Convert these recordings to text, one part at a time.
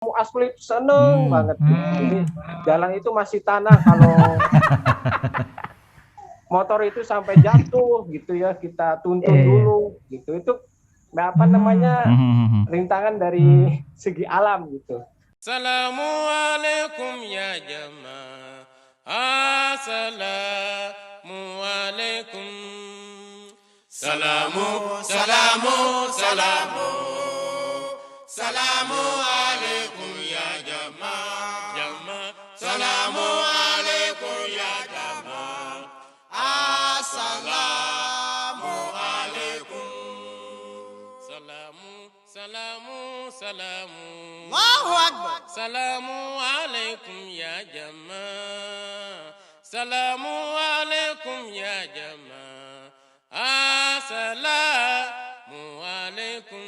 Aspli seneng banget. Jadi jalan itu masih tanah, kalau motor itu sampai jatuh gitu ya, kita tuntun dulu gitu. Itu apa namanya rintangan dari segi alam gitu. Assalamualaikum ya jamaah. Assalamualaikum. Salamu, salamu, salamu. Salamu alaikum ya jamaah. Jamaah. Salamu alaikum ya jamaah. Assalamu alaikum. Salamu, salamu, salamu. Allahu Akbar. Salamu alaikum ya jamaah. Salamu alaikum ya jamaah. Assalamu alaikum.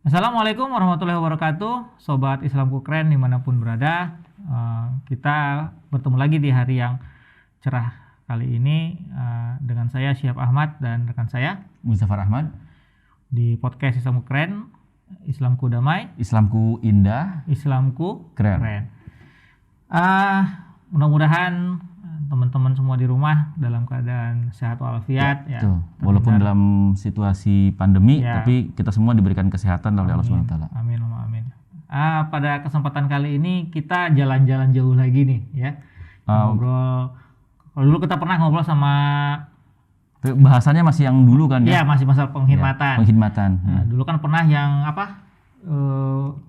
Assalamualaikum warahmatullahi wabarakatuh, Sobat Islamku Keren dimanapun berada. Kita bertemu lagi di hari yang cerah kali ini dengan saya Syihab Ahmad dan rekan saya Muzaffar Ahmad di podcast Islamku Keren, Islamku Damai, Islamku Indah, Islamku Keren. Mudah-mudahan teman-teman semua di rumah dalam keadaan sehat walafiat ya. Walaupun dalam situasi pandemi, tapi kita semua diberikan kesehatan oleh Allah SWT. Amin, amin. Pada kesempatan kali ini kita jalan-jalan jauh lagi nih ya. Ngobrol. Kalau dulu kita pernah ngobrol sama, bahasanya masih yang dulu kan ya? Iya, masih masalah penghormatan. Nah, dulu kan pernah yang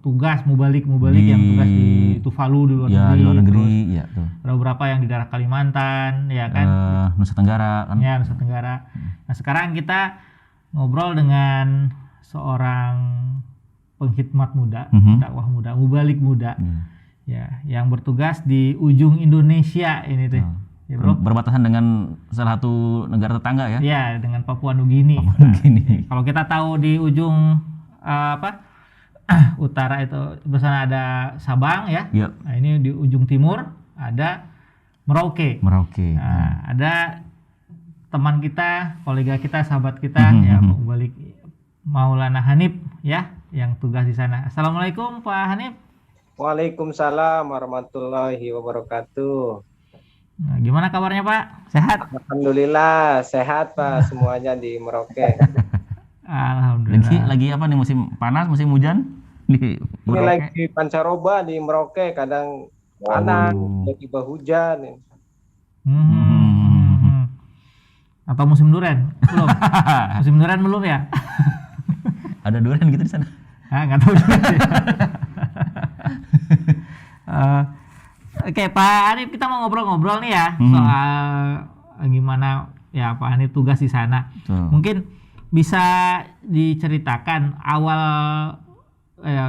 tugas mubalik yang tugas di Tuvalu di luar negeri. Di luar negeri, ya tuh. Ada beberapa yang di daerah Kalimantan, ya kan? Nusa Tenggara kan? Ya, Nusa Tenggara. Nah, sekarang kita ngobrol dengan seorang pengkhidmat muda, dakwah muda, mubalik muda, ya, yang bertugas di ujung Indonesia ini tuh. Ya, bro. Berbatasan dengan salah satu negara tetangga ya? Ya, dengan Papua Nugini. Kalau kita tahu di ujung utara itu bersana ada Sabang ya. Yep. Nah, ini di ujung timur ada Merauke. Nah, ada teman kita, kolega kita, sahabat kita ya, balik Maulana Hanif ya, yang tugas di sana. Assalamualaikum Pak Hanif. Waalaikumsalam warahmatullahi wabarakatuh. Nah, gimana kabarnya Pak? Sehat? Alhamdulillah sehat Pak, semuanya di Merauke. Alhamdulillah. Lagi apa nih, musim panas, musim hujan di Merauke? Ini lagi pancaroba di Merauke, kadang panas, tiba-tiba hujan. Atau musim durian? Belum. Musim durian belum ya? Ada durian gitu di sana? Nggak tahu juga sih. Oke, Pak Hanif, kita mau ngobrol-ngobrol nih ya soal gimana ya Pak Hanif tugas di sana. Mungkin bisa diceritakan awal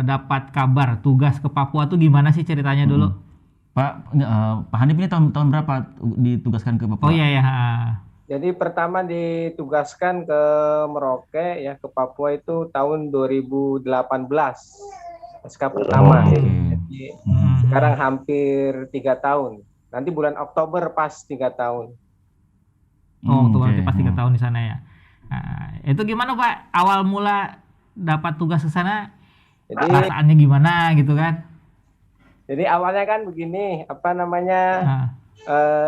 dapat kabar tugas ke Papua tuh gimana sih ceritanya dulu? Pak Hanif ini tahun berapa ditugaskan ke Papua? Oh iya ya. Jadi pertama ditugaskan ke Merauke ya, ke Papua itu tahun 2018. SK pertama. Jadi sekarang hampir 3 tahun. Nanti bulan Oktober pas 3 tahun. Oktober nanti pas 3 tahun di sana ya. Nah, itu gimana Pak? Awal mula dapat tugas ke sana, perasaannya gimana gitu kan? Jadi awalnya kan begini,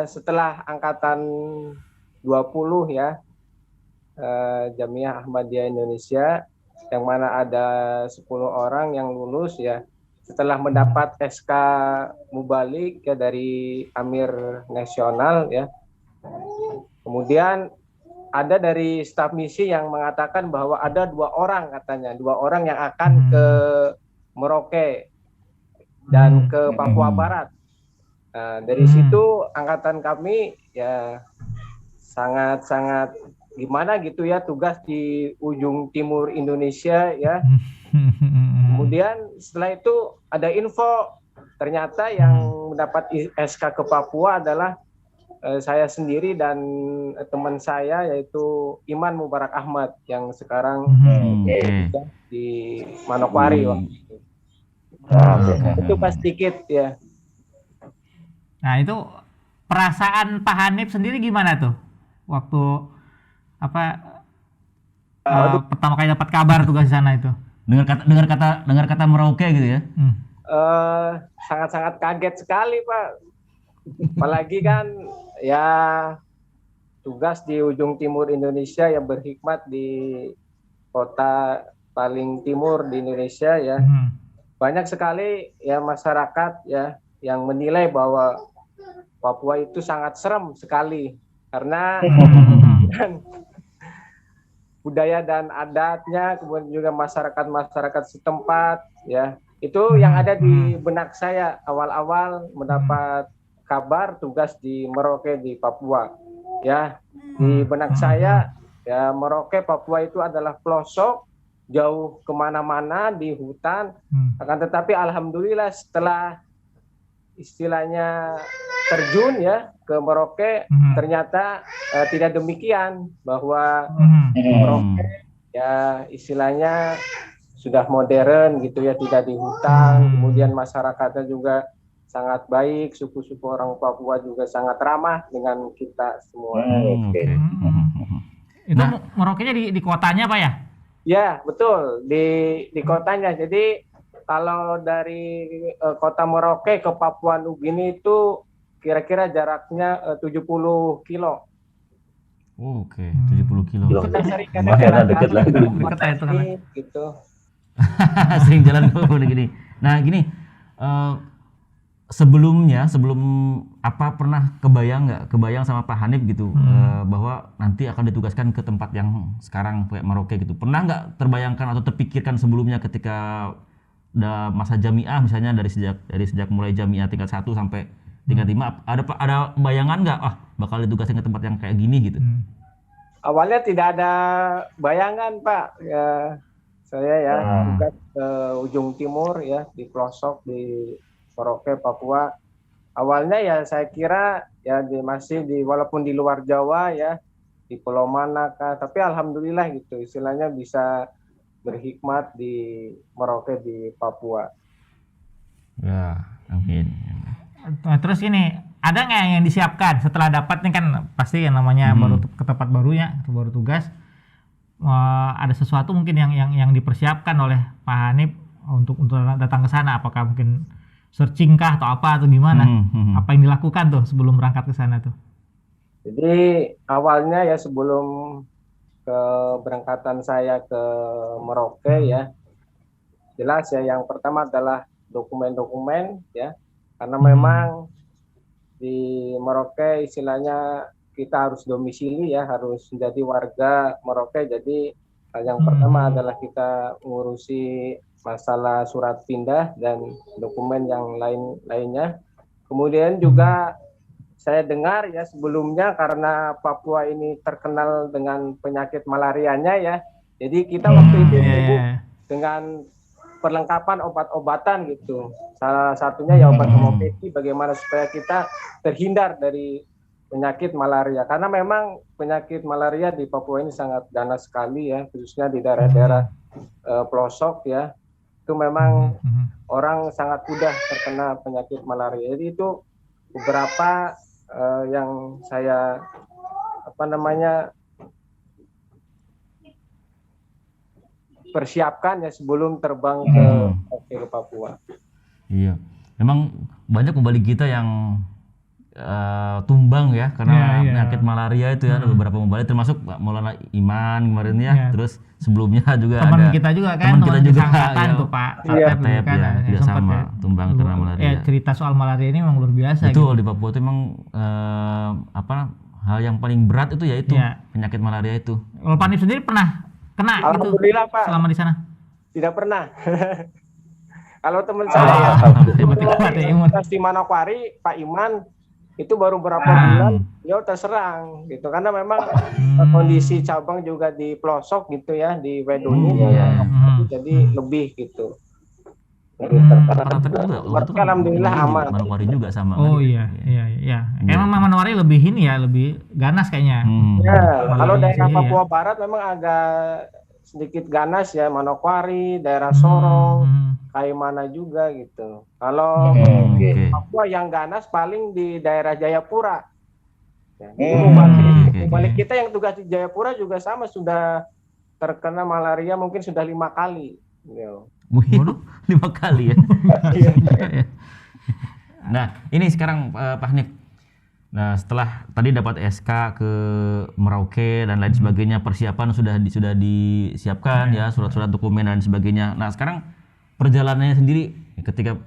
setelah angkatan 20 ya, Jamiah Ahmadiyah Indonesia, yang mana ada 10 orang yang lulus ya, setelah mendapat SK Mubalik ya dari Amir Nasional ya. Kemudian ada dari staf misi yang mengatakan bahwa ada 2 orang katanya, 2 orang yang akan ke Merauke dan ke Papua Barat. Nah, dari situ angkatan kami ya sangat gimana gitu ya, tugas di ujung timur Indonesia ya. Kemudian setelah itu ada info, ternyata yang mendapat SK ke Papua adalah saya sendiri dan teman saya, yaitu Iman Mubarak Ahmad yang sekarang di Manokwari waktu itu. Itu pas dikit ya. Nah, itu perasaan Pak Hanif sendiri gimana tuh waktu pertama kali dapat kabar tugas di sana itu? Dengar kata Merauke gitu ya. Sangat-sangat kaget sekali, Pak. Apalagi kan ya tugas di ujung timur Indonesia yang berhikmat di kota paling timur di Indonesia ya. Banyak sekali ya masyarakat ya yang menilai bahwa Papua itu sangat serem sekali karena budaya dan adatnya, kemudian juga masyarakat setempat ya. Itu yang ada di benak saya awal-awal mendapat kabar tugas di Merauke di Papua. Ya, di benak saya ya Merauke Papua itu adalah pelosok jauh kemana-mana di hutan. Akan tetapi alhamdulillah setelah istilahnya terjun ya ke Merauke ternyata tidak demikian, bahwa Merauke ya istilahnya sudah modern gitu ya, tidak di hutan, kemudian masyarakatnya juga sangat baik, suku-suku orang Papua juga sangat ramah dengan kita semua. Itu Merauke-nya di kotanya Pak ya? Ya, betul, di kotanya. Jadi kalau dari kota Merauke ke Papua Nugini itu kira-kira jaraknya 70 kilo. Oke, 70 kilo. Kita sering kadang-kadang deket lah. Gitu. Sering jalan gini. Nah, gini, sebelum pernah kebayang sama Pak Hanif gitu bahwa nanti akan ditugaskan ke tempat yang sekarang kayak Merauke gitu. Pernah nggak terbayangkan atau terpikirkan sebelumnya ketika masa jamiah misalnya dari sejak mulai jamiah tingkat 1 sampai tingkat 5 ada bayangan nggak bakal ditugaskan ke tempat yang kayak gini gitu? Awalnya tidak ada bayangan, Pak. Ya, saya ya tugas ke ujung timur ya di pelosok di Merauke Papua. Awalnya ya saya kira ya walaupun di luar Jawa ya, di Pulau Manakah, tapi alhamdulillah gitu istilahnya bisa berhikmat di Merauke di Papua. Ya, amin. Terus ini ada nggak yang disiapkan setelah dapat nih, kan pasti yang namanya baru ke tempat baru ya, baru tugas, ada sesuatu mungkin yang dipersiapkan oleh Pak Hanif untuk datang ke sana, apakah mungkin searching kah atau apa atau gimana? Apa yang dilakukan tuh sebelum berangkat ke sana tuh? Jadi awalnya ya sebelum keberangkatan saya ke Merauke ya, jelas ya yang pertama adalah dokumen-dokumen ya, karena memang di Merauke istilahnya kita harus domisili ya, harus menjadi warga Merauke. Jadi yang pertama adalah kita mengurusi masalah surat pindah dan dokumen yang lainnya. Kemudian juga saya dengar ya sebelumnya karena Papua ini terkenal dengan penyakit malarianya ya. Jadi kita waktu itu sibuk dengan perlengkapan obat-obatan gitu. Salah satunya ya obat homeopati, bagaimana supaya kita terhindar dari penyakit malaria. Karena memang penyakit malaria di Papua ini sangat ganas sekali ya, khususnya di daerah-daerah pelosok ya. Itu memang orang sangat mudah terkena penyakit malaria. Jadi itu beberapa yang saya persiapkan ya sebelum terbang ke Papua. Iya, memang banyak pembalik kita yang tumbang ya karena penyakit malaria itu ya. Ada beberapa pembalik termasuk Maulana Iman kemarin ya. Terus sebelumnya juga teman ada kita juga kan, teman kita juga ya, tuh Pak Tep ya, juga sama tumbang karena malaria. Cerita soal malaria ini memang luar biasa. Betul, gitu. di Papua itu memang hal yang paling berat itu yaitu penyakit malaria itu. Kalau Pak Hanif sendiri pernah kena Alhamdulillah gitu Pak, selama di sana? Tidak pernah. Kalau teman saya di Manokwari, Pak Iman itu baru berapa bulan dia terserang gitu, karena memang kondisi cabang juga di pelosok gitu ya, di Wedoni jadi lebih gitu. Alhamdulillah aman. Manokwari juga sama. Oh iya. Emang Manokwari lebih ini ya, lebih ganas kayaknya. Ya, kalau daerah Papua Barat memang agak sedikit ganas ya, Manokwari, daerah Sorong, Kaimana juga gitu. Kalau Papua yang ganas paling di daerah Jayapura. Ya, balik kita yang tugas di Jayapura juga sama, sudah terkena malaria mungkin sudah 5 kali Iya. Wih, 5 kali ya. Iya. Nah, ini sekarang Pak Hanif. Nah, setelah tadi dapat SK ke Merauke dan lain sebagainya, persiapan sudah disiapkan ya, surat-surat dokumen dan sebagainya. Nah, sekarang perjalanannya sendiri ketika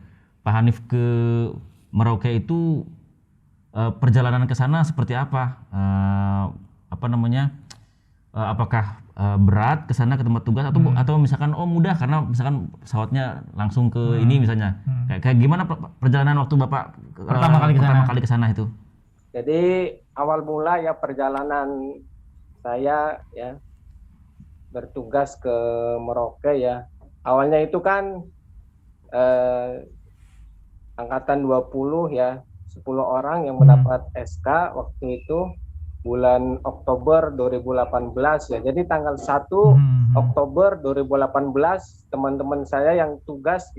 Pak Hanif ke Merauke itu perjalanan ke sana seperti apa? Apakah berat ke sana ke tempat tugas atau misalkan mudah karena misalkan pesawatnya langsung ke ini misalnya. Kayak gimana perjalanan waktu Bapak pertama kali ke sana itu? Jadi awal mula ya perjalanan saya ya bertugas ke Merauke ya. Awalnya itu kan angkatan 20 ya, 10 orang yang mendapat SK waktu itu bulan Oktober 2018 ya. Jadi tanggal 1 Oktober 2018 teman-teman saya yang tugas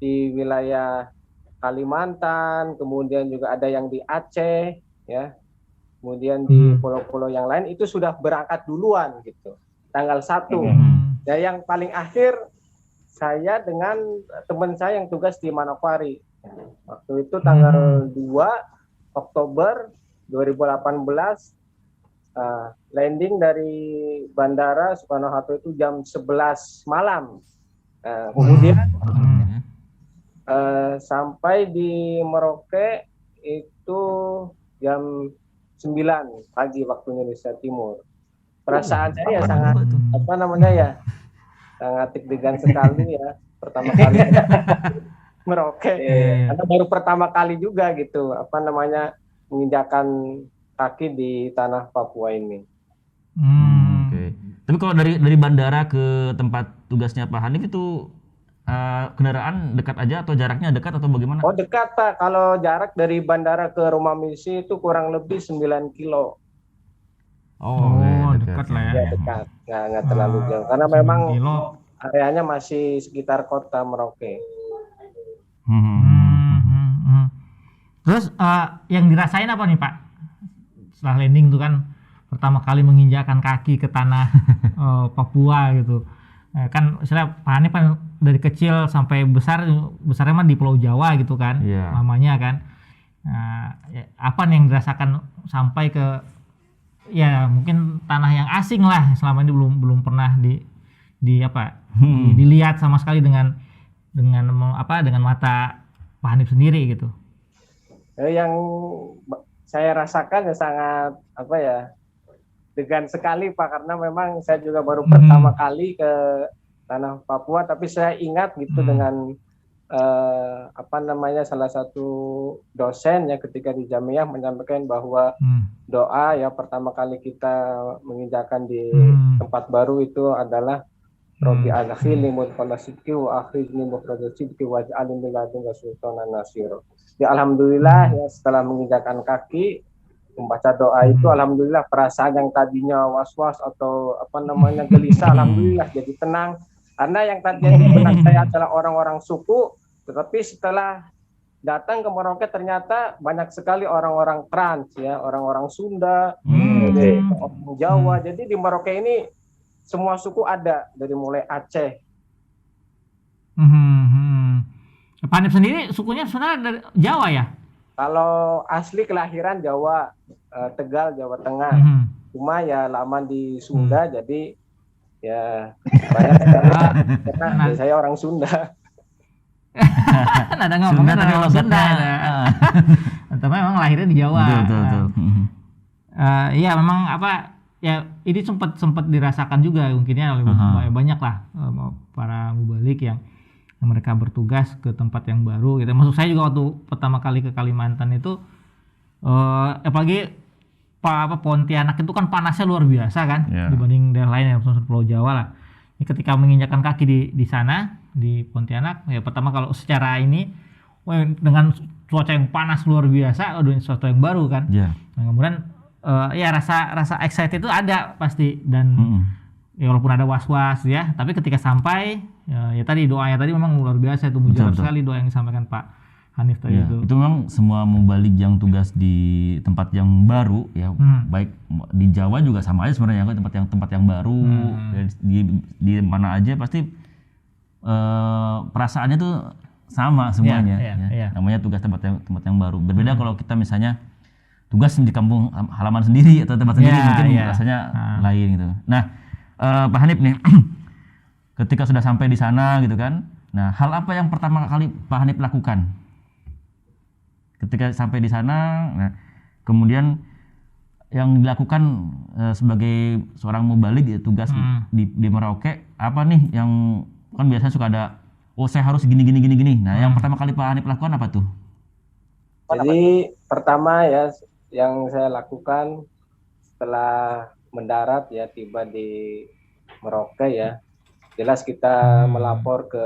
di wilayah Kalimantan, kemudian juga ada yang di Aceh, ya, kemudian di pulau-pulau yang lain itu sudah berangkat duluan gitu, tanggal 1. Ya, yang paling akhir saya dengan teman saya yang tugas di Manokwari. Waktu itu tanggal 2 Oktober 2018 landing dari Bandara Soekarno-Hatta itu jam 11 malam. Kemudian sampai di Merauke itu jam 9 pagi waktu Indonesia Timur. Perasaan saya ya sangat sangat deg-degan sekali ya pertama kali Merauke. Karena baru pertama kali juga gitu menginjakan kaki di tanah Papua ini. Oke. Tapi kalau dari bandara ke tempat tugasnya Pak Hanif itu kendaraan dekat aja atau jaraknya dekat atau bagaimana? Oh dekat Pak, kalau jarak dari bandara ke rumah misi itu kurang lebih 9 kilo. Dekat lah ya. Ya dekat, nggak terlalu jauh. Karena memang areanya masih sekitar kota Merauke. Terus yang dirasain apa nih Pak? Setelah landing itu kan pertama kali menginjakkan kaki ke tanah Papua gitu. Kan istilah Pak Hanif kan dari kecil sampai besarnya mah di Pulau Jawa gitu kan, mamanya kan. Apa nih yang dirasakan sampai ke ya mungkin tanah yang asing lah, selama ini belum pernah dilihat sama sekali dengan mata Pak Hanif sendiri gitu. Yang saya rasakan ya sangat degan sekali Pak, karena memang saya juga baru pertama kali ke tanah Papua, tapi saya ingat gitu dengan salah satu dosen ya ketika di Jamiah menyampaikan bahwa doa ya pertama kali kita menginjakan di tempat baru itu adalah Rabbi adkhilni mudkhala sidqi wa akhrijni mukhraja sidqi waj'alni min ladunka sultanan nasira. Ya alhamdulillah ya setelah menginjakan kaki membaca doa itu alhamdulillah perasaan yang tadinya was-was atau gelisah alhamdulillah jadi tenang, karena yang tadinya di benak saya adalah orang-orang suku, tetapi setelah datang ke Merauke ternyata banyak sekali orang-orang Trans ya, orang-orang Sunda, orang Jawa. Jadi di Merauke ini semua suku ada dari mulai Aceh. Pak Hanif sendiri sukunya sebenarnya dari Jawa ya? Kalau asli kelahiran Jawa, Tegal, Jawa Tengah. Cuma ya lama di Sunda, jadi ya banyak karena saya orang Sunda. Nada ngomongnya dari orang Sunda. Tapi memang lahirnya di Jawa. Betul. Iya memang ya ini sempat dirasakan juga mungkinnya oleh banyak lah para mubalik yang mereka bertugas ke tempat yang baru gitu. Maksud saya juga waktu pertama kali ke Kalimantan itu apalagi Pontianak itu kan panasnya luar biasa kan dibanding daerah lain yang Pulau Jawa lah. Ini ketika menginjakkan kaki di sana di Pontianak ya pertama kalau secara ini dengan cuaca yang panas luar biasa sesuatu yang baru kan. Nah, kemudian ya rasa excited itu ada pasti dan ya walaupun ada was-was ya, tapi ketika sampai ya tadi doanya tadi memang luar biasa itu, mujarab sekali doa yang disampaikan Pak Hanif tadi itu. Itu memang semua mubalik yang tugas di tempat yang baru ya, baik di Jawa juga sama aja sebenarnya, tempat yang baru di mana aja pasti perasaannya tuh sama semuanya. Iya. Namanya tugas tempat yang baru. Berbeda kalau kita misalnya tugas di kampung halaman sendiri atau tempat sendiri, mungkin rasanya lain gitu. Nah, Pak Hanif nih, ketika sudah sampai di sana gitu kan, nah hal apa yang pertama kali Pak Hanif lakukan ketika sampai di sana? Nah, kemudian yang dilakukan sebagai seorang mubalik ya, tugas di Merauke apa nih, yang kan biasanya suka ada, saya harus gini. Nah, yang pertama kali Pak Hanif lakukan apa tuh? Jadi pertama ya yang saya lakukan setelah mendarat ya, tiba di Merauke ya, jelas kita melapor ke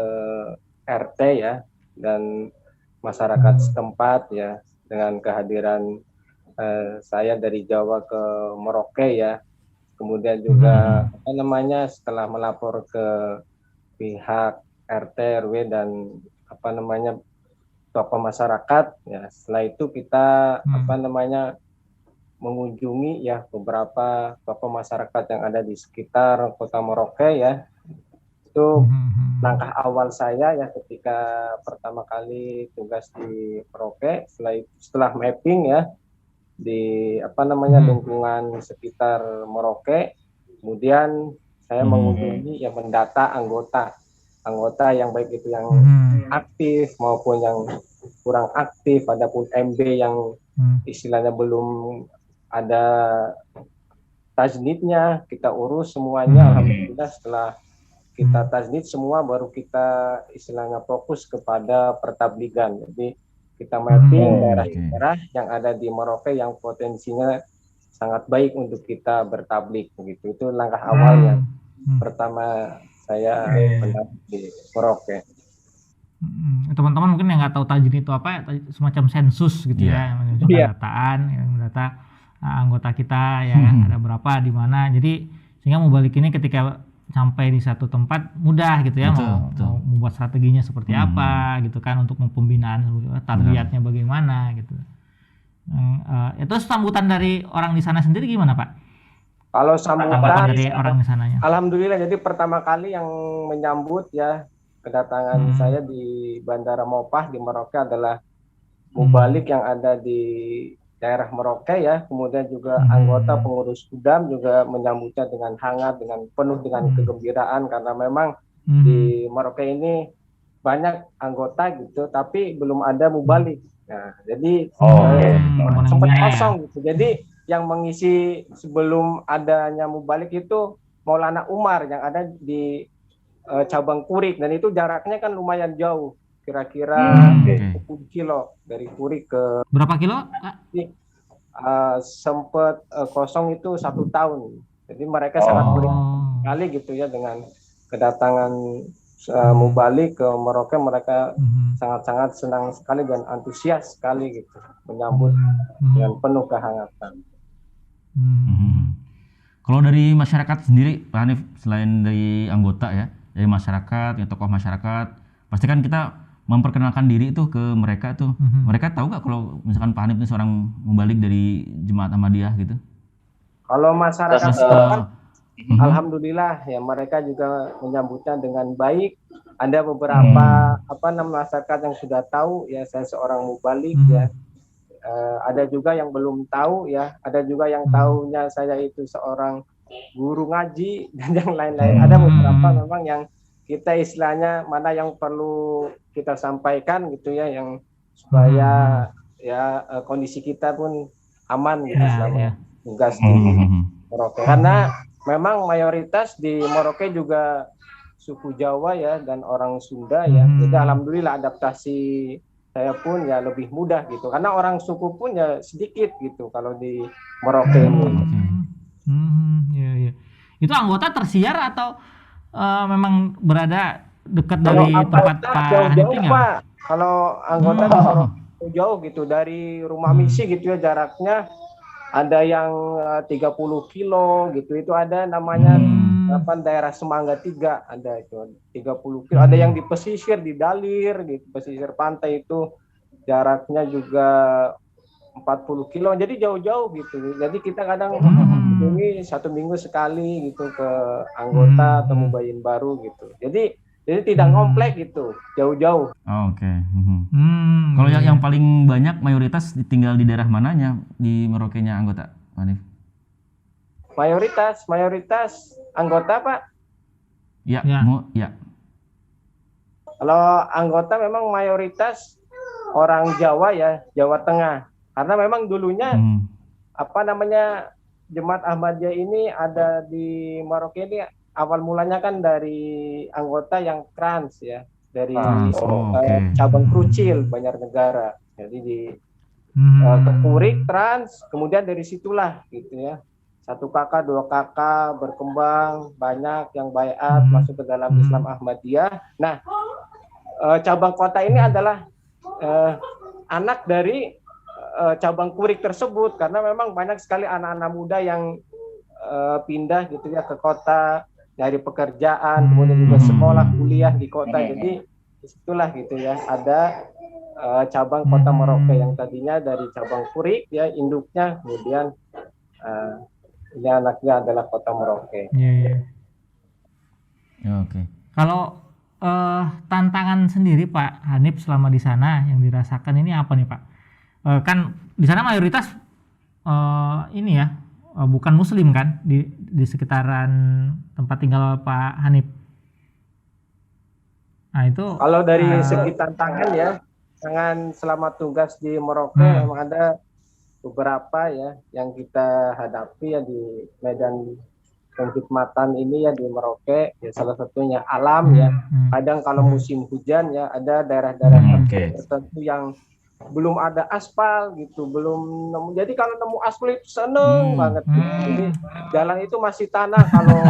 RT ya dan masyarakat setempat ya, dengan kehadiran saya dari Jawa ke Merauke ya. Kemudian juga setelah melapor ke pihak RT RW dan tokoh masyarakat ya, setelah itu kita mengunjungi ya beberapa tokoh masyarakat yang ada di sekitar Kota Merauke ya. Itu langkah awal saya ya ketika pertama kali tugas di Merauke. Setelah mapping ya di lingkungan sekitar Merauke, kemudian saya mengunjungi yang mendata anggota yang baik itu yang aktif maupun yang kurang aktif, adapun MB yang istilahnya belum ada tajnidnya, kita urus semuanya. Alhamdulillah setelah kita tajnid semua, baru kita istilahnya fokus kepada pertabligan. Jadi kita mapping daerah-daerah yang ada di Merauke yang potensinya sangat baik untuk kita bertablik begitu. Itu langkah awal yang pertama saya di Merauke. Teman-teman mungkin yang nggak tahu tajin itu apa, semacam sensus gitu ya, pendataan, mendata anggota kita ya, ada berapa di mana. Jadi sehingga mubalik ini ketika sampai di satu tempat mudah gitu ya, mau membuat strateginya seperti apa gitu kan, untuk pembinaan targetnya bagaimana gitu. Itu sambutan dari orang di sana sendiri gimana, Pak? Kalau sambutan dari orang di sananya, alhamdulillah. Jadi pertama kali yang menyambut ya kedatangan saya di Bandara Mopah di Merauke adalah mubalik yang ada di daerah Merauke ya. Kemudian juga anggota pengurus Kudam juga menyambutnya dengan hangat, dengan penuh dengan kegembiraan, karena memang di Merauke ini banyak anggota gitu, tapi belum ada mubalik. Nah, jadi sempat kosong gitu. Jadi yang mengisi sebelum adanya mubalik itu Maulana Umar yang ada di cabang Kurik, dan itu jaraknya kan lumayan jauh, kira-kira 10 kilo dari Kurik ke. Berapa kilo? Sempat kosong itu 1 tahun. Jadi mereka sangat beruntung sekali gitu ya dengan kedatangan mubalik ke Merauke. Mereka sangat-sangat senang sekali dan antusias sekali gitu menyambut dengan penuh kehangatan. Kalau dari masyarakat sendiri, Pak Hanif, selain dari anggota ya, dari masyarakat, ya tokoh masyarakat, pasti kan kita memperkenalkan diri itu ke mereka tuh. Mereka tahu nggak kalau misalkan Pak Hanif ini seorang mubalik dari Jemaat Ahmadiyah gitu? Kalau masyarakat alhamdulillah ya, mereka juga menyambutnya dengan baik. Ada beberapa masyarakat yang sudah tahu ya saya seorang mubalik ya. Ada juga yang belum tahu ya, ada juga yang tahunya saya itu seorang guru ngaji dan yang lain-lain. Ada beberapa memang yang kita istilahnya mana yang perlu kita sampaikan gitu ya, yang supaya kondisi kita pun aman gitu selama tugas di Merauke. Karena memang mayoritas di Merauke juga suku Jawa ya dan orang Sunda ya. Jadi alhamdulillah adaptasi saya pun ya lebih mudah gitu, karena orang suku pun ya sedikit gitu kalau di Merauke ini. Itu anggota tersiar atau memang berada dekat dari tempat Pak Hanif tinggal? Pak. Kalau anggota jauh gitu dari rumah misi gitu ya, jaraknya ada yang 30 kilo gitu. Itu ada namanya daerah Semangga 3, ada itu 30 kilo. Ada yang di pesisir, di Dalir gitu, pesisir pantai itu jaraknya juga 40 kilo. Jadi jauh-jauh gitu. Jadi kita kadang kunjungi 1 minggu sekali gitu ke anggota atau mubayin baru gitu. Jadi Jadi tidak ngomplek gitu, jauh-jauh. Oh, oke. Kalau yang paling banyak mayoritas tinggal di daerah mananya di Merauke-nya anggota, Pak Hanif? Mayoritas anggota, Pak. Ya. Kalau anggota memang mayoritas orang Jawa ya, Jawa Tengah. Karena memang dulunya Jemaat Ahmadiyah ini ada di Merauke ini awal mulanya kan dari anggota yang trans ya, dari cabang Krucil Banjarnegara. Jadi di Kekurik trans, kemudian dari situlah gitu ya. 1 kakak, 2 kakak berkembang, banyak yang baiat masuk ke dalam Islam Ahmadiyah. Nah, cabang kota ini adalah anak dari cabang Kurik tersebut, karena memang banyak sekali anak-anak muda yang pindah gitu ya ke kota dari pekerjaan, kemudian juga sekolah kuliah di kota. Jadi disitulah gitu ya ada cabang kota Merauke yang tadinya dari cabang Kurik ya induknya, kemudian ini anaknya adalah kota Merauke. Oke. Kalau tantangan sendiri Pak Hanif selama di sana yang dirasakan ini apa nih Pak? Kan di sana mayoritas ini ya bukan Muslim kan di sekitaran tempat tinggal Pak Hanif. Nah itu. Kalau dari segi tantangan ya, tantangan selama tugas di Merauke memang ada beberapa ya yang kita hadapi ya di medan pengkhidmatan ini ya di Merauke. Ya salah satunya alam ya. Kadang kalau musim hujan ya ada daerah-daerah tertentu yang belum ada aspal gitu, belum nemu. Jadi kalau nemu aspal itu seneng banget gitu. Jadi jalan itu masih tanah, kalau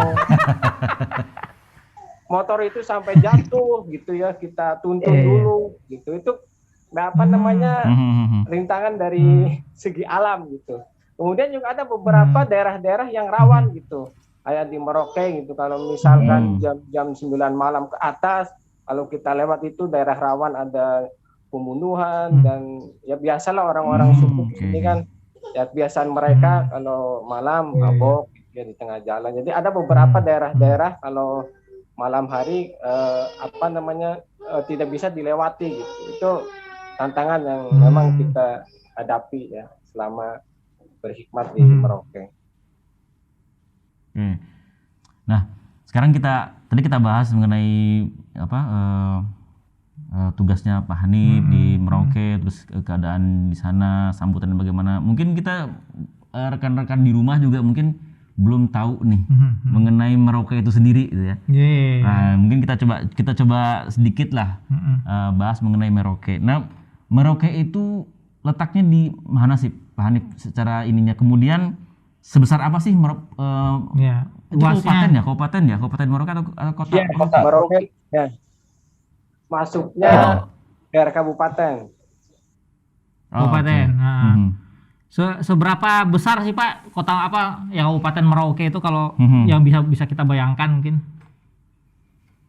motor itu sampai jatuh gitu ya kita tuntun dulu gitu. Itu rintangan dari segi alam gitu. Kemudian juga ada beberapa daerah-daerah yang rawan gitu, kayak di Merauke gitu. Kalau misalkan jam 9 malam ke atas, kalau kita lewat itu daerah rawan, ada pembunuhan dan ya biasalah orang-orang suku ini kan ya kebiasaan mereka kalau malam mabok ya di tengah jalan. Jadi ada beberapa daerah-daerah kalau malam hari tidak bisa dilewati gitu. Itu tantangan yang memang kita hadapi ya selama berhikmat di Merauke. Nah, sekarang tadi kita bahas mengenai tugasnya Pak Hanif di Merauke, terus keadaan di sana, sambutan bagaimana. Mungkin kita rekan-rekan di rumah juga mungkin belum tahu nih mengenai Merauke itu sendiri gitu ya. Nah, mungkin kita coba sedikit lah bahas mengenai Merauke. Nah, Merauke itu letaknya di mana sih Pak Hanif secara ininya? Kemudian sebesar apa sih itu Kabupaten Merauke atau kota? Kota Merauke ya. Masuknya daerah kabupaten. Kabupaten. Seberapa besar sih Pak kota yang Kabupaten Merauke itu kalau yang bisa kita bayangkan mungkin?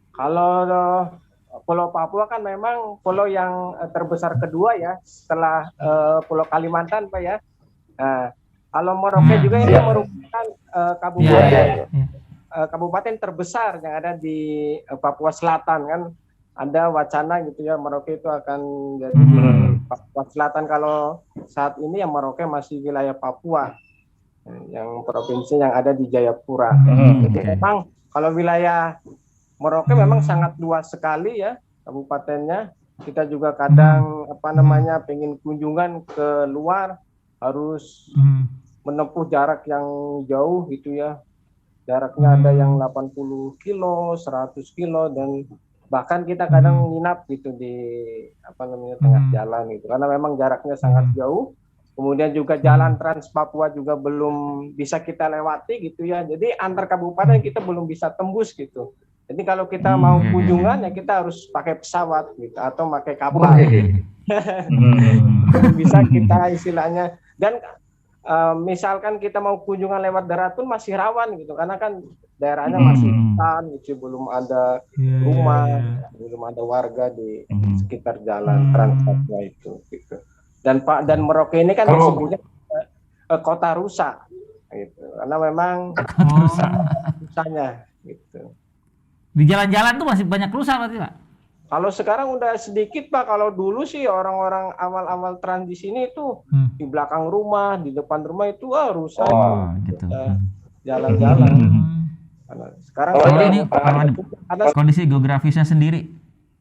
Kalau Pulau Papua kan memang pulau yang terbesar kedua ya setelah Pulau Kalimantan Pak ya. Nah, kalau Merauke juga ini merupakan kabupaten terbesar yang ada di Papua Selatan kan. Ada wacana gitu ya Merauke itu akan jadi Papua Selatan. Kalau saat ini yang Merauke masih wilayah Papua, yang provinsi yang ada di Jayapura. Jadi memang kalau wilayah Merauke memang sangat luas sekali ya kabupatennya. Kita juga kadang pengen kunjungan ke luar harus menempuh jarak yang jauh gitu ya. Jaraknya ada yang 80 kilo, 100 kilo dan bahkan kita kadang nginap gitu di tengah jalan gitu karena memang jaraknya sangat jauh. Kemudian juga jalan Trans Papua juga belum bisa kita lewati gitu ya. Jadi antar kabupaten kita belum bisa tembus gitu. Jadi kalau kita mau kunjungan ya kita harus pakai pesawat gitu atau pakai kapal. Bisa kita istilahnya. Dan misalkan kita mau kunjungan lewat darat pun masih rawan gitu karena kan daerahnya masih hutan gitu, belum ada rumah, belum ada warga di sekitar jalan Trans Papua itu gitu. Dan Merauke ini kan disebutnya kota rusa gitu karena memang rusanya gitu. Di jalan-jalan tuh masih banyak rusa berarti Pak? Kalau sekarang udah sedikit Pak. Kalau dulu sih orang-orang awal-awal trans di sini itu di belakang rumah, di depan rumah itu rusa itu gitu. Jalan-jalan. Sekarang ini ada kondisi geografisnya sendiri.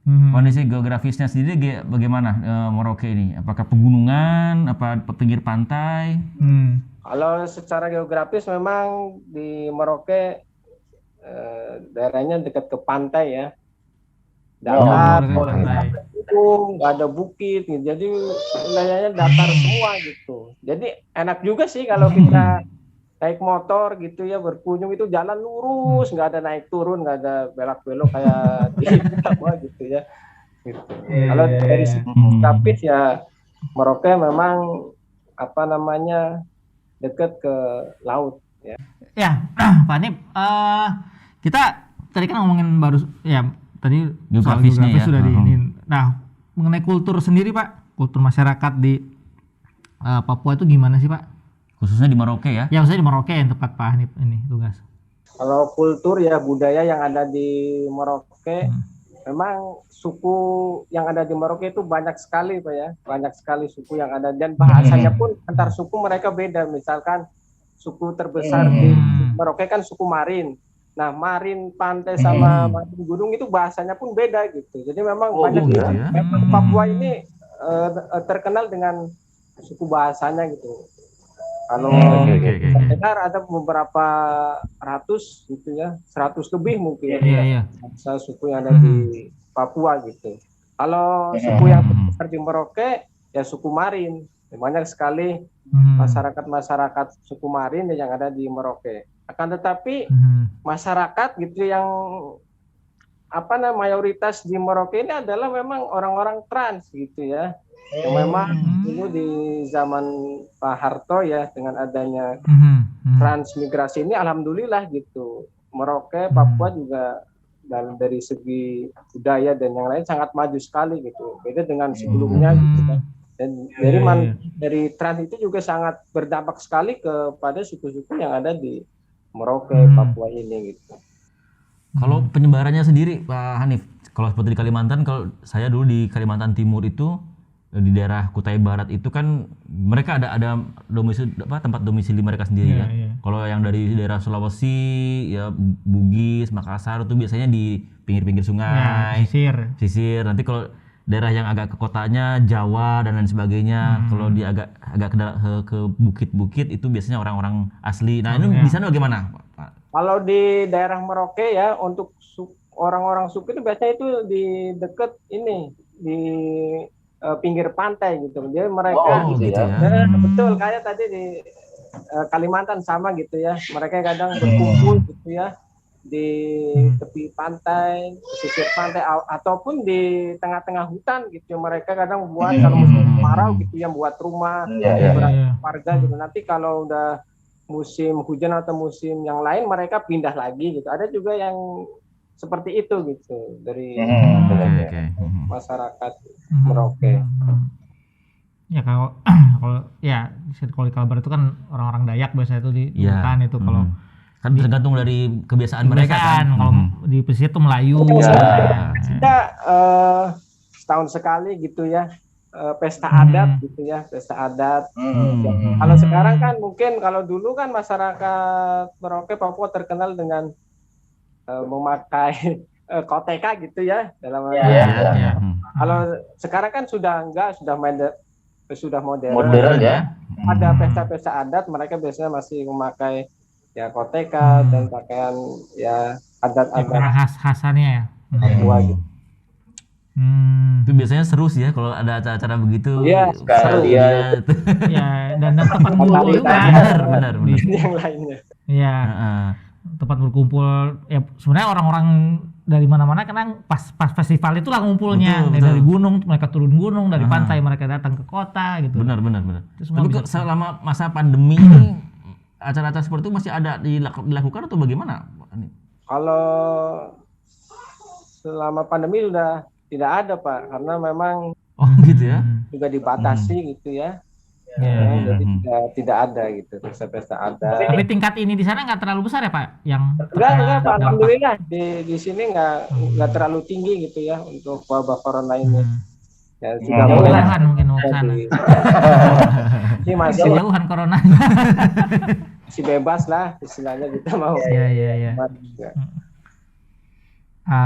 Kondisi geografisnya sendiri bagaimana Merauke ini? Apakah pegunungan, apa pinggir pantai? Kalau secara geografis memang di Merauke daerahnya dekat ke pantai ya. Datar, nggak ada bukit, gitu. Jadi wilayahnya datar semua gitu. Jadi enak juga sih kalau kita naik motor gitu ya, berkunjung itu jalan lurus, nggak ada naik turun, nggak ada belok-belok kayak di Jawa gitu ya. Gitu. Kalau dari geografis ya Merauke memang dekat ke laut ya. Ya, Pak Hanif, kita tadi kan ngomongin tadi soal geografis sudah di ini. Nah, mengenai kultur sendiri Pak, kultur masyarakat di Papua itu gimana sih Pak? Khususnya di Merauke ya? Ya, khususnya di Merauke yang tempat Pak Hanif ini tugas. Kalau kultur ya budaya yang ada di Merauke, memang suku yang ada di Merauke itu banyak sekali Pak ya, banyak sekali suku yang ada dan bahasanya pun antar suku mereka beda. Misalkan suku terbesar di Merauke kan suku Marin. Nah, Marin pantai sama Marin gunung itu bahasanya pun beda gitu. Jadi memang banyak gitu ya? Memang Papua ini terkenal dengan suku bahasanya gitu. Kalau dengar ada beberapa ratus gitu ya, 100 lebih mungkin bahasa suku yang ada di Papua gitu. Kalau suku yang terbesar di Merauke ya suku Marin. Banyak sekali masyarakat suku Marin yang ada di Merauke. Akan tetapi masyarakat gitu yang mayoritas di Merauke ini adalah memang orang-orang trans gitu ya. Yang memang dulu di zaman Pak Harto ya dengan adanya transmigrasi ini alhamdulillah gitu. Merauke, Papua juga dari segi budaya dan yang lain sangat maju sekali gitu. Beda dengan sebelumnya gitu kan. Dan dari trans itu juga sangat berdampak sekali kepada suku-suku yang ada di Merauke, Papua ini gitu. Kalau penyebarannya sendiri Pak Hanif, kalau seperti di Kalimantan, kalau saya dulu di Kalimantan Timur itu di daerah Kutai Barat itu kan mereka ada domisili tempat domisili mereka sendiri ya. Kalau yang dari daerah Sulawesi ya Bugis, Makassar itu biasanya di pinggir-pinggir sungai, sisir. Nanti kalau daerah yang agak ke kotanya Jawa dan lain sebagainya, kalau dia agak ke bukit-bukit itu biasanya orang-orang asli. Nah, ini di sana bagaimana, Pak? Kalau di daerah Merauke ya untuk orang-orang suku itu biasanya itu di dekat ini di pinggir pantai gitu. Jadi mereka betul kayak tadi di Kalimantan sama gitu ya. Mereka kadang berkumpul gitu ya di tepi pantai, pesisir pantai ataupun di tengah-tengah hutan gitu. Mereka kadang buat kalau musim kemarau gitu yang buat rumah, warga gitu. Nanti kalau udah musim hujan atau musim yang lain mereka pindah lagi gitu. Ada juga yang seperti itu gitu dari masyarakat Merauke. Ya kalau di Kalbar itu kan orang-orang Dayak biasanya itu di hutan itu kalau kan tergantung dari kebiasaan mereka kan. Kalau di pesisir itu Melayu. Kita setahun sekali gitu ya pesta adat gitu ya, pesta adat. Kalau sekarang kan mungkin kalau dulu kan masyarakat Merauke Papua terkenal dengan memakai koteka gitu ya dalam Kalau sekarang kan sudah modern ya. Ada pesta-pesta adat mereka biasanya masih memakai ya koteka dan pakaian ya adat-adat khas-khasannya ya. Papua gitu. Itu biasanya seru sih ya kalau ada acara-acara begitu. Iya, seru ya. Ya, dan tempat berkumpul juga. Benar. Yang lainnya. Iya. Tempat berkumpul ya sebenarnya orang-orang dari mana-mana kan pas festival itulah ngumpulnya. Betul. Dari gunung mereka turun gunung, dari pantai mereka datang ke kota gitu. Benar. Tapi selama masa pandemi ini acara-acara seperti itu masih ada dilakukan atau bagaimana? Kalau selama pandemi sudah tidak ada Pak, karena memang gitu ya. juga dibatasi gitu ya. Jadi tidak ada gitu pesta-pesta ada. Tapi tingkat ini di sana nggak terlalu besar ya Pak? Yang Enggak Pak, alhamdulillah di sini nggak terlalu tinggi gitu ya untuk wabah corona ini. Ya, sudah mulai jauhan mungkin mau ke sana. Ini masih jauhan corona. masih bebas lah istilahnya kita mau. Iya.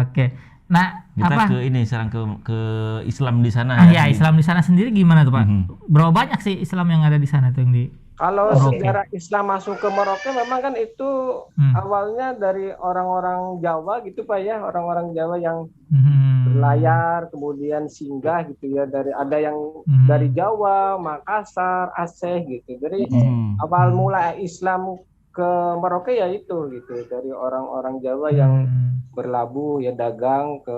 Oke. Nah, kita sekarang ke Islam di sana ya. Islam di sana sendiri gimana tuh Pak? Berapa banyak sih Islam yang ada di sana tuh yang di Kalau sejarah Islam masuk ke Merauke memang kan itu awalnya dari orang-orang Jawa gitu Pak ya, orang-orang Jawa yang berlayar kemudian singgah gitu ya, ada yang dari Jawa, Makassar, Aceh gitu. Jadi awal mula Islam ke Merauke ya itu gitu, dari orang-orang Jawa yang berlabuh ya dagang ke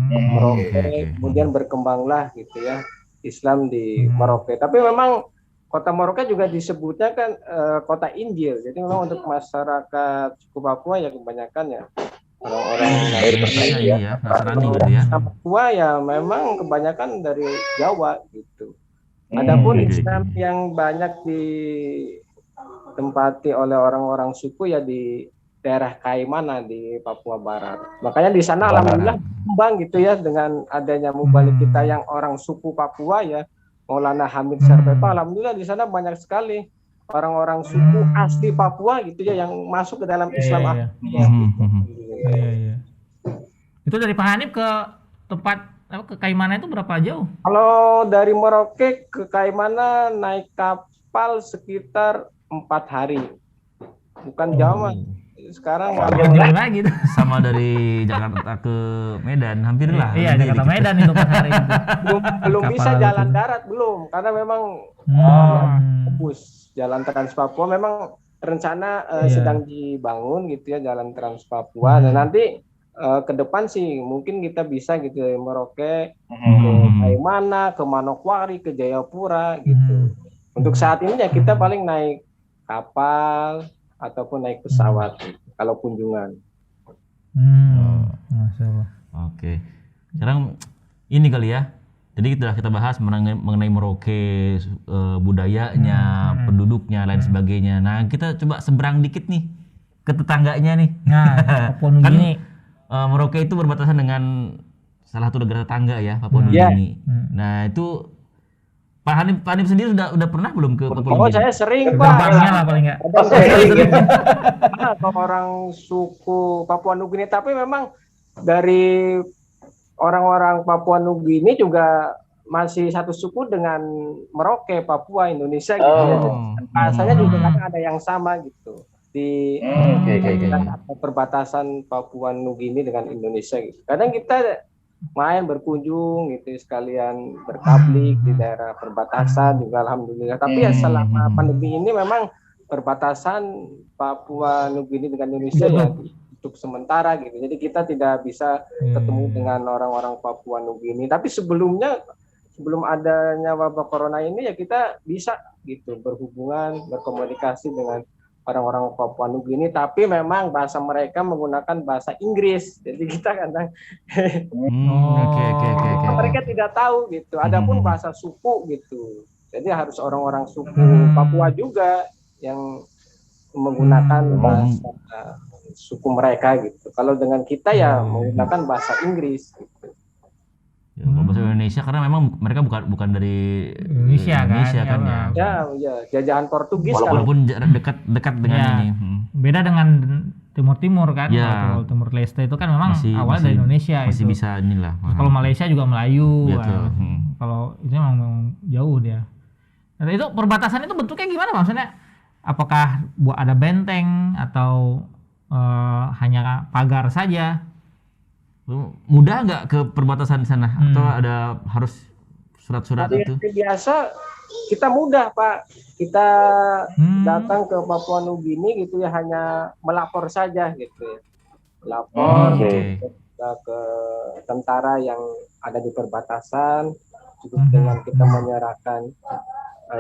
Merauke, kemudian berkembanglah gitu ya Islam di Merauke. Tapi memang Kota Merauke juga disebutnya kan kota Injil. Jadi memang untuk masyarakat suku Papua ya kebanyakan ya orang-orang Nasrani gitu ya. Papua ya memang kebanyakan dari Jawa gitu. Adapun Islam yang banyak ditempati oleh orang-orang suku ya di daerah Kaimana di Papua Barat. Makanya di sana alhamdulillah kembang gitu ya dengan adanya mubalik kita yang orang suku Papua ya. Maulana Hamid Sarpepa, alhamdulillah di sana banyak sekali orang-orang suku asli Papua gitu ya yang masuk ke dalam Islam. Iya. Itu dari Pak Hanif ke tempat ke Kaimana itu berapa jauh? Kalau dari Merauke ke Kaimana naik kapal sekitar 4 hari, bukan jauh. Sekarang lagi sama dari Jakarta ke Medan hampir lah. Iya, Jakarta Medan itu 4 hari itu. belum bisa jalan darat belum karena memang fokus jalan Trans Papua memang rencana sedang dibangun gitu ya jalan Trans Papua. Dan nanti ke depan sih mungkin kita bisa gitu dari Merauke ke Kaimana, ke Manokwari, ke Jayapura gitu. Untuk saat ini ya kita paling naik kapal ataupun naik pesawat kalau kunjungan. Oke. Sekarang ini kali ya. Jadi kita bahas mengenai Merauke, budayanya, penduduknya, lain sebagainya. Nah, kita coba seberang dikit nih ke tetangganya nih. Nah, Papua Nugini. Merauke itu berbatasan dengan salah satu negara tetangga ya, Papua Nugini. Nah, itu Pak Hanif sendiri udah pernah belum ke Papua Nugini? Oh, saya sering Pak. Gerbangnya lah paling nggak. Ke orang suku Papua Nugini, tapi memang dari orang-orang Papua Nugini juga masih satu suku dengan Merauke, Papua, Indonesia gitu. Bahasanya juga kadang ada yang sama gitu di perbatasan Papua Nugini dengan Indonesia gitu. Kadang kita main berkunjung gitu sekalian bertablik di daerah perbatasan juga alhamdulillah. Tapi ya selama pandemi ini memang perbatasan Papua Nugini dengan Indonesia ya untuk sementara gitu. Jadi kita tidak bisa ketemu dengan orang-orang Papua Nugini. Tapi sebelum adanya wabah corona ini ya kita bisa gitu berhubungan, berkomunikasi dengan orang-orang Papua Nugini, tapi memang bahasa mereka menggunakan bahasa Inggris. Jadi kita kadang mereka tidak tahu gitu. Adapun bahasa suku gitu. Jadi harus orang-orang suku Papua juga yang menggunakan bahasa suku mereka gitu. Kalau dengan kita ya menggunakan bahasa Inggris gitu. Ya, bahasa Indonesia karena memang mereka bukan dari Indonesia kan ya. Ya, jajahan Portugis walaupun dekat dengan ini. Beda dengan Timur kan. Ya. Kalau Timur Leste itu kan memang awal dari Indonesia masih itu. Bisa inilah. Kalau Malaysia juga Melayu. Kalau itu memang jauh dia. Nah, itu perbatasan itu bentuknya gimana maksudnya? Apakah ada benteng atau hanya pagar saja? Mudah nggak ke perbatasan di sana atau ada harus surat-surat itu? Biasa kita mudah Pak, kita datang ke Papua Nugini gitu ya hanya melapor saja gitu, lapor ke tentara yang ada di perbatasan, cukup dengan kita menyerahkan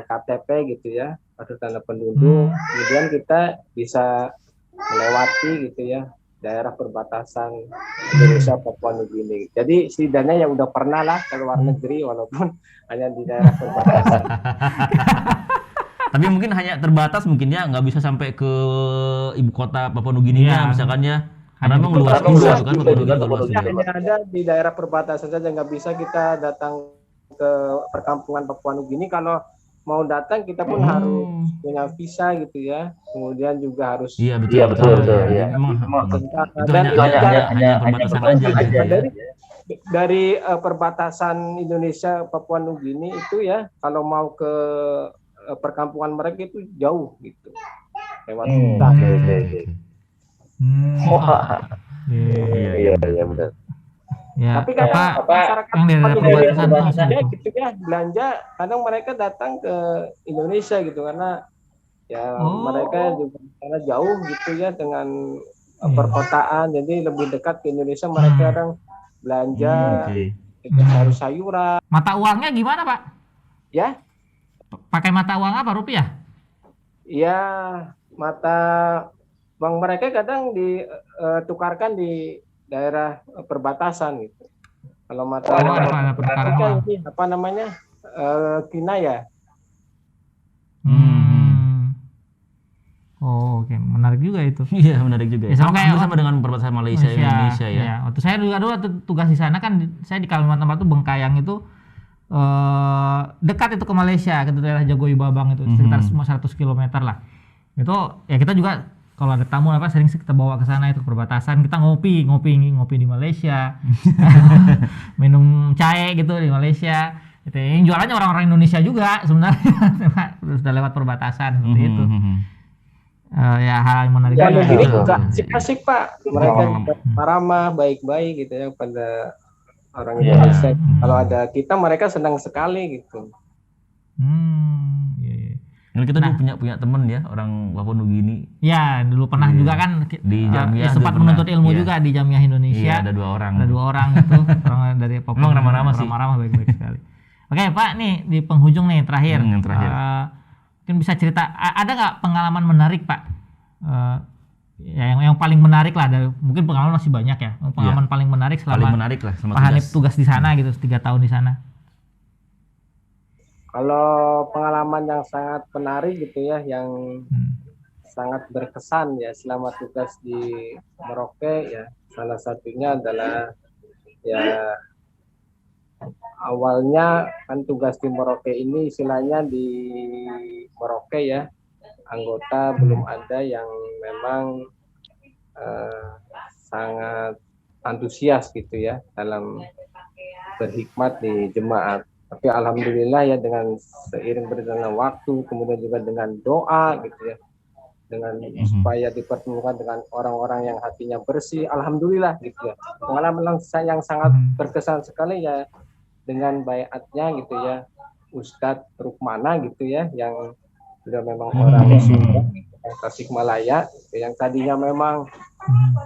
KTP gitu ya, kartu tanda penduduk, kemudian kita bisa melewati gitu ya daerah perbatasan Indonesia Papua Nugini. Jadi setidaknya yang udah pernah lah ke luar negeri walaupun hanya di daerah perbatasan. Tapi mungkin hanya terbatas mungkin ya, nggak bisa sampai ke ibu kota Papua Nugini Iya. misalkan ya. Karena memang luas Bisa, juga kan Papua Nugini luas Ya, juga. hanya ada di daerah perbatasan saja, nggak bisa kita datang ke perkampungan Papua Nugini. Kalau mau datang kita pun harus punya visa gitu ya. Kemudian juga harus Iya betul. Iya. Memang itu dan hanya perbatasan aja gitu ya. dari perbatasan Indonesia Papua Nugini itu ya, kalau mau ke perkampungan mereka itu jauh gitu lewat hutan. Iya benar. Ya, Tapi kadang masyarakat yang di daerah perbatasan ya itu. gitu ya, belanja kadang mereka datang ke Indonesia gitu karena ya mereka juga karena jauh gitu ya dengan perkotaan, jadi lebih dekat ke Indonesia, mereka kadang belanja harus sayuran. Mata uangnya gimana, Pak? Ya, Pakai mata uang apa? Rupiah? ya mata uang mereka kadang ditukarkan di daerah perbatasan gitu. Kalau mata uang Ada pertukaran uang. apa namanya? Kina ya. Oh, oke, menarik juga itu. Iya menarik juga. Ya, sama kayak sama dengan perbatasan Malaysia Indonesia ya. Ya, waktu saya juga dulu tugas di sana kan, saya di Kalimantan Barat, Bengkayang itu dekat itu ke Malaysia, ke daerah Jagoi Babang itu sekitar 100 km lah. Itu ya kita juga kalau ada tamu apa sering kita bawa ke sana itu ke perbatasan, kita ngopi di Malaysia. Minum cae gitu di Malaysia. Itu yang jualannya orang-orang Indonesia juga sebenarnya. Sudah lewat perbatasan seperti itu. Ya hal yang menarik Ya, juga. negeri juga asik Pak. Mereka ramah, baik-baik gitu ya pada orang Indonesia. Kalau ada kita, mereka senang sekali gitu. Iya. Nah, kita dulu punya teman ya orang Papua Nugini. Ya, dulu pernah juga kan Di Jamiah sempat juga menuntut pernah. ilmu Iya. juga di Jamiah Indonesia. Iya, ada 2 orang. Ada 2 orang itu, orang dari Papua. Memang ramah-ramah sih. Ramah-ramah, baik-baik sekali. Oke, Pak, nih di penghujung nih terakhir. Yang terakhir. Mungkin bisa cerita ada nggak pengalaman menarik, Pak? Ya yang paling menarik lah, mungkin pengalaman masih banyak ya. Pengalaman paling menarik Paling selama menarik lah selama Pak Hanif tugas di sana gitu, 3 tahun di sana. Kalau pengalaman yang sangat menarik gitu ya, yang sangat berkesan ya selama tugas di Merauke ya, salah satunya adalah ya awalnya kan tugas di Merauke ini istilahnya di Merauke ya, anggota belum ada yang memang sangat antusias gitu ya dalam berhikmat di jemaat. Tapi alhamdulillah ya, dengan seiring berjalannya waktu, kemudian juga dengan doa gitu ya, dengan supaya dipertemukan dengan orang-orang yang hatinya bersih, alhamdulillah gitu ya. Pengalaman yang sangat berkesan sekali ya dengan baiatnya gitu ya Ustadz Rukmana gitu ya, yang sudah memang orang Sunda, Tasikmalaya, yang tadinya memang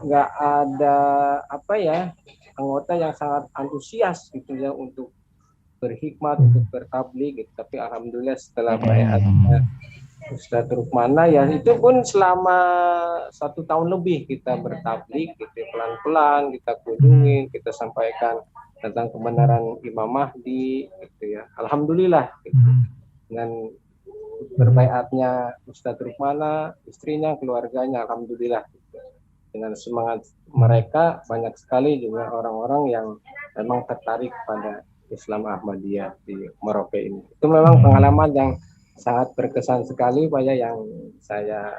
nggak ada apa ya anggota yang sangat antusias gitu ya untuk berhikmat, untuk bertabligh gitu. Tapi alhamdulillah setelah baiatnya Ustadz Rukmana ya, itu pun selama 1 tahun lebih kita bertabligh gitu, pelan-pelan kita kunjungi, kita sampaikan tentang kebenaran Imam Mahdi gitu ya. Alhamdulillah gitu. Dengan berbaiatnya Ustadz Rukmana, istrinya, keluarganya, alhamdulillah gitu. Dengan semangat mereka, banyak sekali juga orang-orang yang memang tertarik pada Islam Ahmadiyah di Merauke ini. Itu memang pengalaman yang sangat berkesan sekali Pak ya, yang saya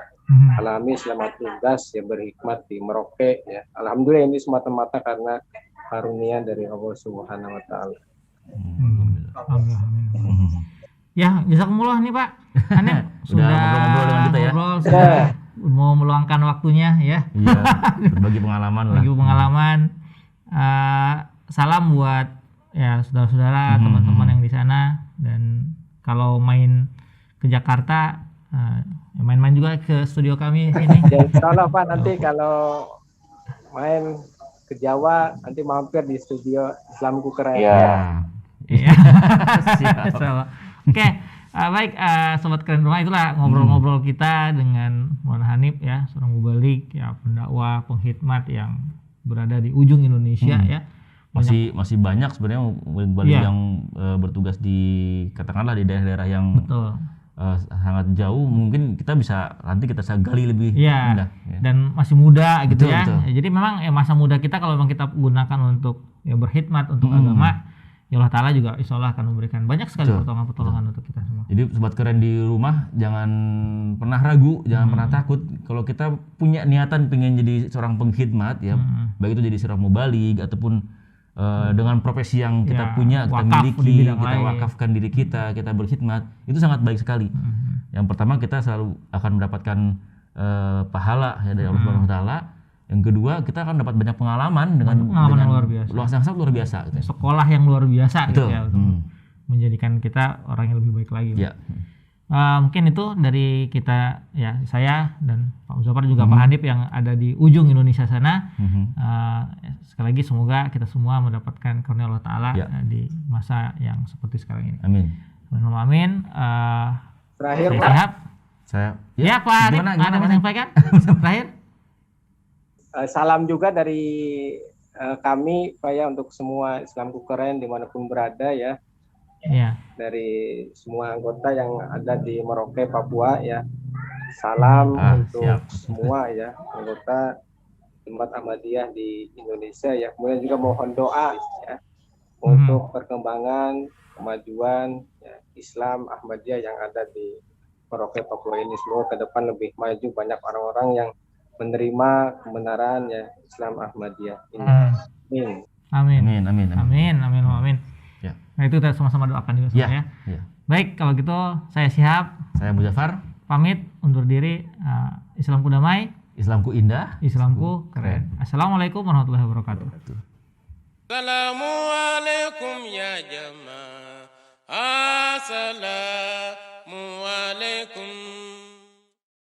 alami selama tugas ya berhikmat di Merauke ya. Alhamdulillah ini semata-mata karena karunia dari Allah Subhanahu wa taala. Ya, jazakumullah nih Pak. Hanif Udah ngobrol-ngobrol dengan kita ya. sudah mau meluangkan waktunya ya. Iya, berbagi pengalaman lah. Berbagi pengalaman. Salam buat ya saudara-saudara, teman-teman yang di sana, dan kalau main ke Jakarta main-main juga ke studio kami sini. Ya insyaallah Pak, nanti kalau main ke Jawa nanti mampir di studio Islamku Keren. Iya. Iya. Oke, Baik, sobat keren rumah, itulah ngobrol-ngobrol kita dengan Maulana Hanif ya, seorang mubalik ya, pendakwah, penghikmat yang berada di ujung Indonesia ya. Masih banyak sebenarnya mubalik yang bertugas di katakanlah di daerah-daerah yang betul. Sangat jauh, mungkin kita bisa gali lebih mudah ya. Dan masih muda gitu betul, ya. Betul. Jadi memang masa muda kita kalau memang kita gunakan untuk ya berkhidmat untuk agama, ya Allah Ta'ala juga insya Allah akan memberikan banyak sekali pertolongan untuk kita semua. Jadi sobat keren di rumah jangan pernah ragu, jangan pernah takut kalau kita punya niatan pengen jadi seorang pengkhidmat ya, baik itu jadi seorang mubalik ataupun dengan profesi yang kita punya, kita miliki, kita wakafkan diri kita berkhidmat, itu sangat baik sekali. Yang pertama kita selalu akan mendapatkan pahala ya dari Allah Subhanahu wa taala. Yang kedua, kita akan dapat banyak pengalaman dengan yang luar biasa. Yang sangat luar biasa. Gitu. Sekolah yang luar biasa gitu ya, untuk menjadikan kita orang yang lebih baik lagi. Ya. Mungkin itu dari kita ya, saya dan Pak Muzaffar juga Pak Hanif yang ada di ujung Indonesia sana. Sekali lagi semoga kita semua mendapatkan karunia Allah Ta'ala di masa yang seperti sekarang ini. Amin. Amin. Terakhir Pak. Ya Pak Hanif, ada yang menyampaikan? Terakhir. Salam juga dari kami Pak ya, untuk semua Islamku Keren dimanapun berada ya. Iya. Dari semua anggota yang ada di Merauke, Papua ya. Salam untuk semua ya anggota Jemaat Ahmadiyah di Indonesia ya. Kemudian juga mohon doa ya untuk perkembangan kemajuan ya, Islam Ahmadiyah yang ada di Merauke, Papua ini. Semoga ke depan lebih maju, banyak orang-orang yang menerima kebenaran ya Islam Ahmadiyah ini. Amin. Ya. Nah itu kita sama-sama doakan juga ya. Baik, kalau gitu saya Syihab, saya Muzaffar, pamit undur diri. Islamku damai, Islamku indah, Islamku keren. Assalamualaikum warahmatullahi wabarakatuh. Assalamualaikum ya jamaah. Assalamualaikum.